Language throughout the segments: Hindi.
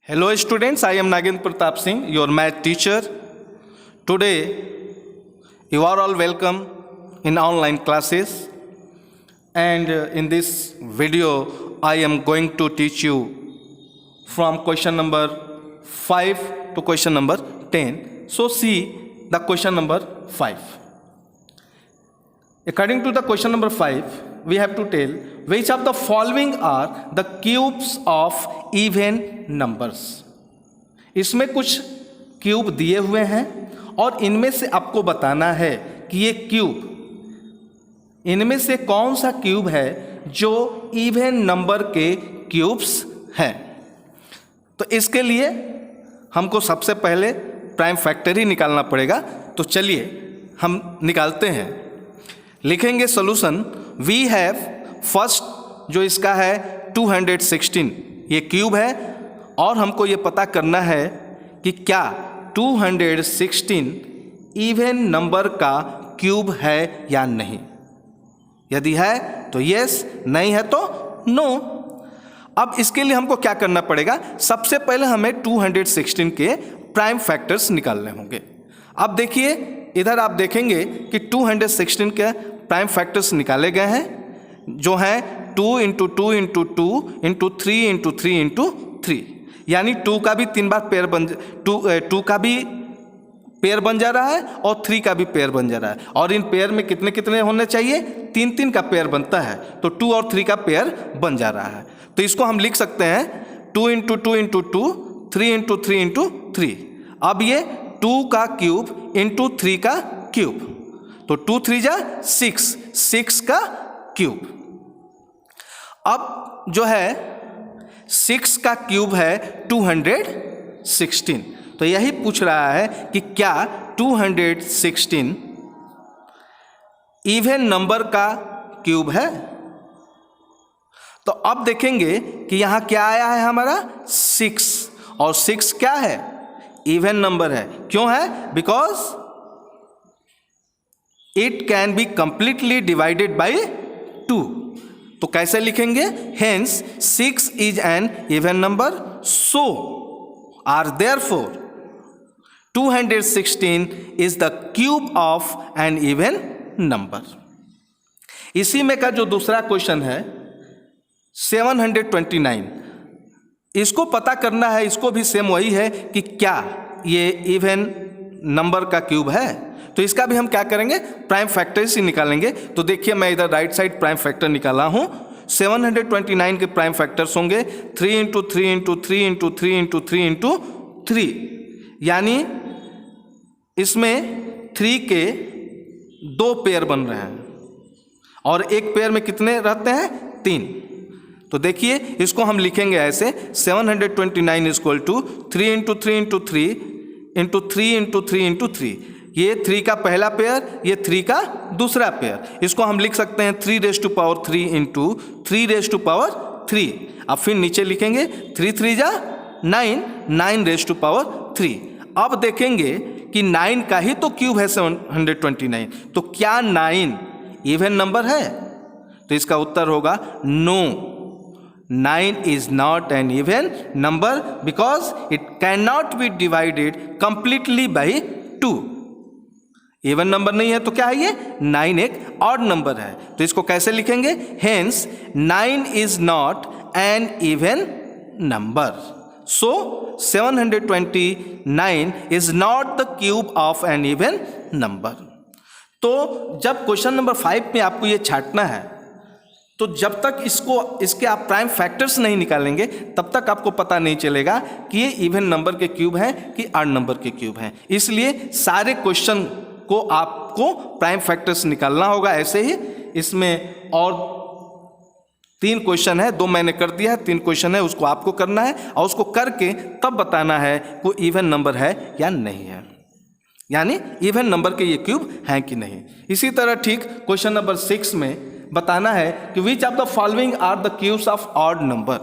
Hello students, I am Nagendra Pratap Singh, your math teacher. Today, you are all welcome in online classes, and in this video, I am going to teach you from question number 5 to question number 10. So see the question number 5. According to the question number 5, we have to tell which of the following are the cubes of even numbers. इसमें कुछ क्यूब दिए हुए हैं और इनमें से आपको बताना है कि ये क्यूब, इनमें से कौन सा क्यूब है जो इवन नंबर के क्यूब्स हैं। तो इसके लिए हमको सबसे पहले प्राइम फैक्टर ही निकालना पड़ेगा। तो चलिए हम निकालते हैं। लिखेंगे सॉल्यूशन। वी हैव फर्स्ट जो इसका है 216, ये क्यूब है और हमको ये पता करना है कि क्या 216 इवन नंबर का क्यूब है या नहीं। यदि है तो यस, नहीं है तो नो। अब इसके लिए हमको क्या करना पड़ेगा, सबसे पहले हमें 216 के प्राइम फैक्टर्स निकालने होंगे। अब देखिए इधर आप देखेंगे कि 216 के प्राइम फैक्टर्स निकाले गए हैं जो हैं 2 × 2 × 2 × 3 × 3 × 3, यानी 2 का भी 3 बार पेयर बन 2 का भी पेयर बन जा रहा है और 3 का भी पेयर बन जा रहा है। और इन पेयर में कितने कितने होने चाहिए, 3 का पेयर बनता है, तो 2 और 3 का पेयर बन जा रहा है। तो इसको हम लिख सकते हैं 2 × 2 × 2 3 × 3 × 3। अब ये 2 का क्यूब इंटू 3 का क्यूब, तो 2 3 जा 6 का क्यूब। अब जो है 6 का क्यूब है 216। तो यही पूछ रहा है कि क्या 216 इवन नंबर का क्यूब है। तो अब देखेंगे कि यहां क्या आया है हमारा 6, और 6 क्या है, इवन नंबर है। क्यों है, because it can be completely divided by 2। तो कैसे लिखेंगे, hence 6 is an even number, so are therefore 216 is the cube of an even number. इसी में का जो दूसरा क्वेश्चन है 729, इसको पता करना है। इसको भी सेम वही है कि क्या ये इवन नंबर का क्यूब है। तो इसका भी हम क्या करेंगे, प्राइम फैक्टर्स ही निकालेंगे। तो देखिए मैं इधर राइट साइड प्राइम फैक्टर निकाला हूं। 729 के प्राइम फैक्टर्स होंगे 3 × 3 × 3 × 3 × 3 × 3, यानी इसमें 3 के 2 पेयर बन रहे हैं और एक पेयर में कितने रहते हैं, 3। तो देखिए इसको हम लिखेंगे ऐसे 729 इक्वल टू 3 × 3 × 3 × 3 × 3 × 3। ये 3 का पहला पेयर, ये 3 का दूसरा पेयर। इसको हम लिख सकते हैं 3⁻³ × 3⁻3। अब फिर नीचे लिखेंगे 3 3 जा 9, 9⁻3। अब देखेंगे कि 9 का ही तो क्यूब है 729, तो क्या 9 इवन नंबर है। तो इसका उत्तर होगा no, 9 is not an even number because it cannot be divided completely by 2। Even number नहीं है तो क्या है, ये 9 एक ऑड नंबर है। तो इसको कैसे लिखेंगे, hence 9 is not an even number, so 729 is not the cube of an even number। तो जब क्वेश्चन नंबर 5 में आपको ये छांटना है, तो जब तक इसके आप प्राइम फैक्टर्स नहीं निकालेंगे तब तक आपको पता नहीं चलेगा कि ये इवन नंबर के क्यूब हैं कि ऑड नंबर के क्यूब हैं। इसलिए सारे क्वेश्चन को आपको प्राइम फैक्टर्स निकालना होगा। ऐसे ही इसमें और 3 क्वेश्चन है, 2 मैंने कर दिया है, 3 क्वेश्चन है, उसको आपको करना है और उसको करके तब बताना है कोई इवन नंबर है या नहीं है, यानी इवन नंबर के ये क्यूब हैं कि नहीं। इसी तरह ठीक क्वेश्चन नंबर 6 में बताना है कि which of the following are the cubes of odd number,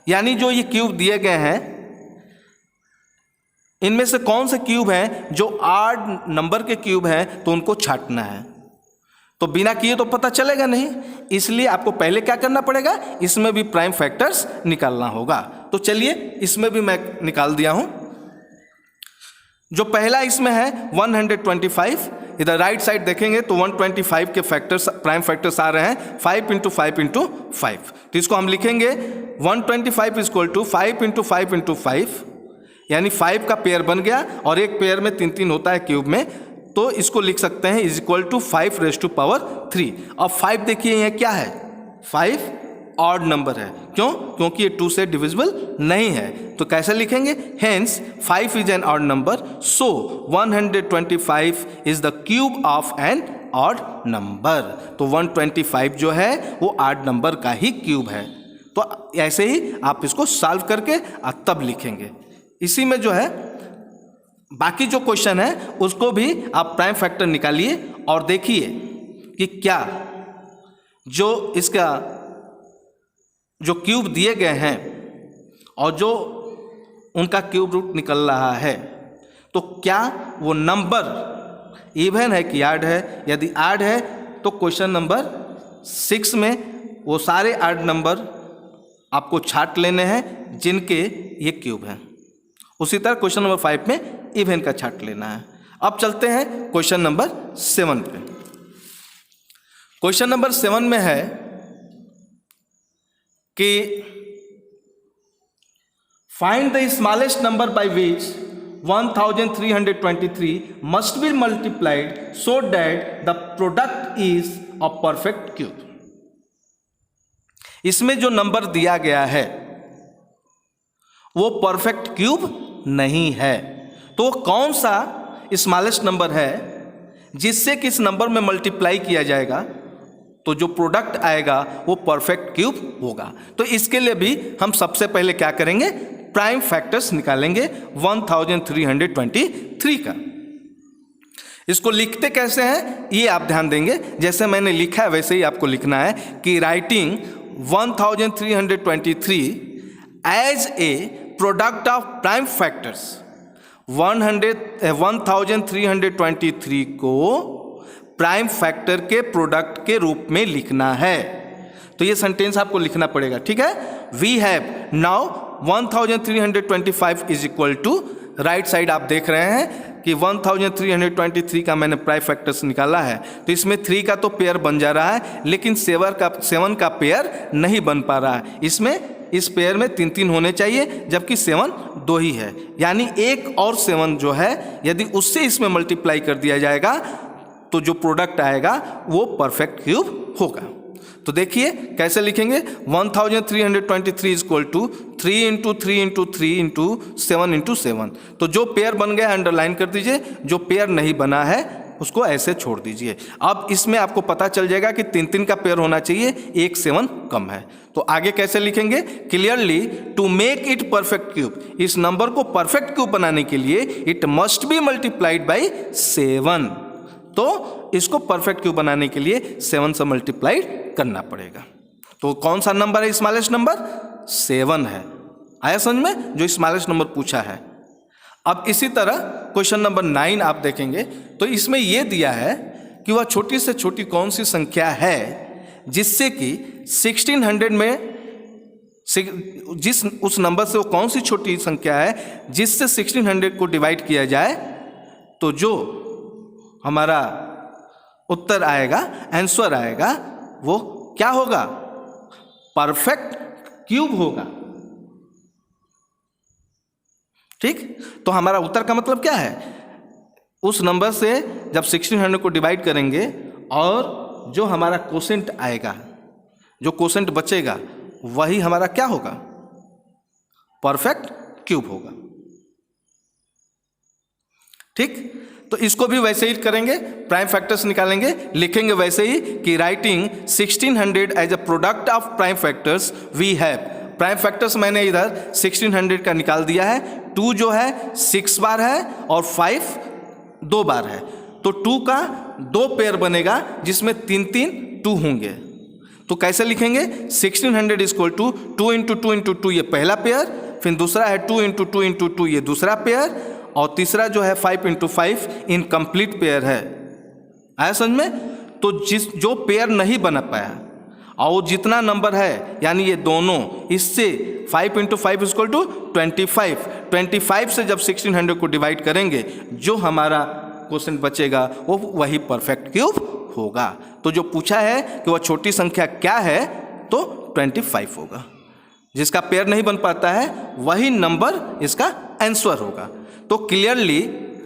यानी जो ये क्यूब दिए गए हैं इनमें से कौन से क्यूब हैं जो ऑड नंबर के क्यूब हैं, तो उनको छांटना है। तो बिना किए तो पता चलेगा नहीं, इसलिए आपको पहले क्या करना पड़ेगा, इसमें भी प्राइम फैक्टर्स निकालना होगा। तो चलिए इसमें भी मैं निकाल दिया हूं। जो पहला इसमें है 125, इधर राइट साइड देखेंगे तो 125 के फैक्टर्स, प्राइम फैक्टर्स आ रहे हैं 5 × 5 × 5। तो इसको हम लिखेंगे 125 = 5 × 5 × 5, यानी 5 का पेयर बन गया, और एक पेयर में 3 होता है क्यूब में, तो इसको लिख सकते हैं = 5⁻3। अब 5 देखिए यहाँ क्या है, 5 ऑड नंबर है। क्यों? क्योंकि ये 2 से डिविजिबल नहीं है। तो कैसे लिखेंगे? Hence 5 is an odd number, so 125 is the cube of an odd number. तो 125 जो है वो ऑड नंबर का ही क्यूब है। तो ऐसे ही आप इसको सॉल्व करके तब लिखेंगे। इसी में जो है बाकी जो क्वेश्चन है उसको भी आप प्राइम फैक्टर निकालिए और देखिए कि क्या जो इसका जो क्यूब दिए गए हैं और जो उनका क्यूब रूट निकल रहा है, तो क्या वो नंबर इवन है कि ऑड है। यदि ऑड है तो क्वेश्चन नंबर 6 में वो सारे ऑड नंबर आपको छांट लेने हैं जिनके ये क्यूब हैं। उसी तरह क्वेश्चन नंबर 5 में इवन का छांट लेना है। अब चलते हैं क्वेश्चन नंबर 7 पे। क्वेश्चन नंबर 7 में है कि find the smallest number by which 1323 must be multiplied so that the product is a perfect cube. इसमें जो नंबर दिया गया है वो परफेक्ट क्यूब नहीं है। तो कौन सा स्मॉलेस्ट नंबर है जिससे कि इस नंबर में मल्टीप्लाई किया जाएगा तो जो प्रोडक्ट आएगा वो परफेक्ट क्यूब होगा। तो इसके लिए भी हम सबसे पहले क्या करेंगे, प्राइम फैक्टर्स निकालेंगे 1323 का। इसको लिखते कैसे हैं ये आप ध्यान देंगे। जैसे मैंने लिखा है वैसे ही आपको लिखना है कि writing 1323 as a product of prime factors 1323 को प्राइम फैक्टर के प्रोडक्ट के रूप में लिखना है। तो ये सेंटेंस आपको लिखना पड़ेगा, ठीक है। We have now 1325 is equal to, right side आप देख रहे हैं कि 1323 का मैंने प्राइम फैक्टर्स निकाला है। तो इसमें 3 का तो पेयर बन जा रहा है, लेकिन 7 का पेयर नहीं बन पा रहा है। इसमें इस पेयर में 3 होने चाहिए, जबकि 7 2 ही है। यानी 1 और 7 जो है यदि उससे इसमें मल्टीप्लाई कर दिया जाएगा तो जो प्रोडक्ट आएगा वो परफेक्ट क्यूब होगा। तो देखिए कैसे लिखेंगे, 1323 इज इक्वल टू 3 × 3 × 3 × 7 × 7। तो जो पेयर बन गया अंडरलाइन कर दीजिए, जो पेयर नहीं बना है उसको ऐसे छोड़ दीजिए। अब इसमें आपको पता चल जाएगा कि 3 का पेयर होना चाहिए, 1 7 कम है। तो आगे कैसे लिखेंगे, clearly to make it perfect cube, इस नंबर को परफेक्ट क्यूब बनाने के लिए it must be multiplied by 7। तो इसको परफेक्ट क्यूब बनाने के लिए 7 से मल्टीप्लाइड करना पड़ेगा। तो कौन सा नंबर है स्मॉलेस्ट नंबर, 7 है। आया समझ में, जो स्मॉलेस्ट नंबर पूछा है। अब इसी तरह क्वेश्चन नंबर 9 आप देखेंगे तो इसमें यह दिया है कि वह छोटी से छोटी कौन सी संख्या है जिससे कि 1600 में जिस उस नंबर से वो कौन सी छोटी संख्या है जिससे 1600 को डिवाइड किया जाए तो जो हमारा उत्तर आएगा, आंसर आएगा, वो क्या होगा, परफेक्ट क्यूब होगा। ठीक, तो हमारा उत्तर का मतलब क्या है, उस नंबर से जब 1600 को डिवाइड करेंगे और जो हमारा कोसेंट आएगा, जो कोसेंट बचेगा वही हमारा क्या होगा, परफेक्ट क्यूब होगा। ठीक, तो इसको भी वैसे ही करेंगे, प्राइम फैक्टर्स निकालेंगे, लिखेंगे वैसे ही कि writing 1600 as a product of prime factors we have. Prime factors मैंने इधर 1600 का निकाल दिया है। 2 जो है 6 बार है और 5 2 बार है। तो 2 का 2 पेयर बनेगा जिसमें 3 2 होंगे। तो कैसे लिखेंगे, 1600 इज इक्वल टू 2 × 2 × 2 ये पहला पेयर, फिर दूसरा है 2 × 2 × 2 ये दूसरा पेयर, और तीसरा जो है 5 × 5 इनकम्प्लीट पेयर है। आया समझ में। तो जो पेयर नहीं बना पाया और जितना नंबर है यानी ये दोनों, इससे 5 × 5 = 25। 25 से जब 1600 को डिवाइड करेंगे जो हमारा क्वेश्चन बचेगा वो वही परफेक्ट क्यूब होगा। तो जो पूछा है कि वह छोटी संख्या क्या है तो 25 होगा। जिसका पेयर नहीं बन पाता है वही नंबर इसका आंसर होगा। तो क्लियरली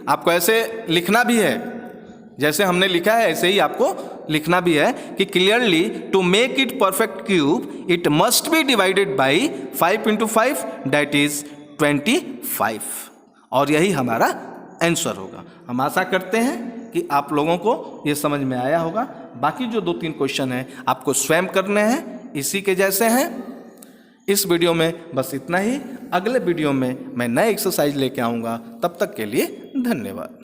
आपको ऐसे लिखना भी है, जैसे हमने लिखा है ऐसे ही आपको लिखना भी है कि clearly to make it perfect cube it must be divided by 5 × 5 that is 25 और यही हमारा आंसर होगा। हम आशा करते हैं कि आप लोगों को ये समझ में आया होगा। बाकी जो 2-3 क्वेश्चन हैं आपको स्वयं करने हैं, इसी के जैसे हैं। इस वीडियो में बस इतना ही। अगले वीडियो में मैं नए एक्सरसाइज लेके आऊँगा। तब तक के लिए धन्यवाद।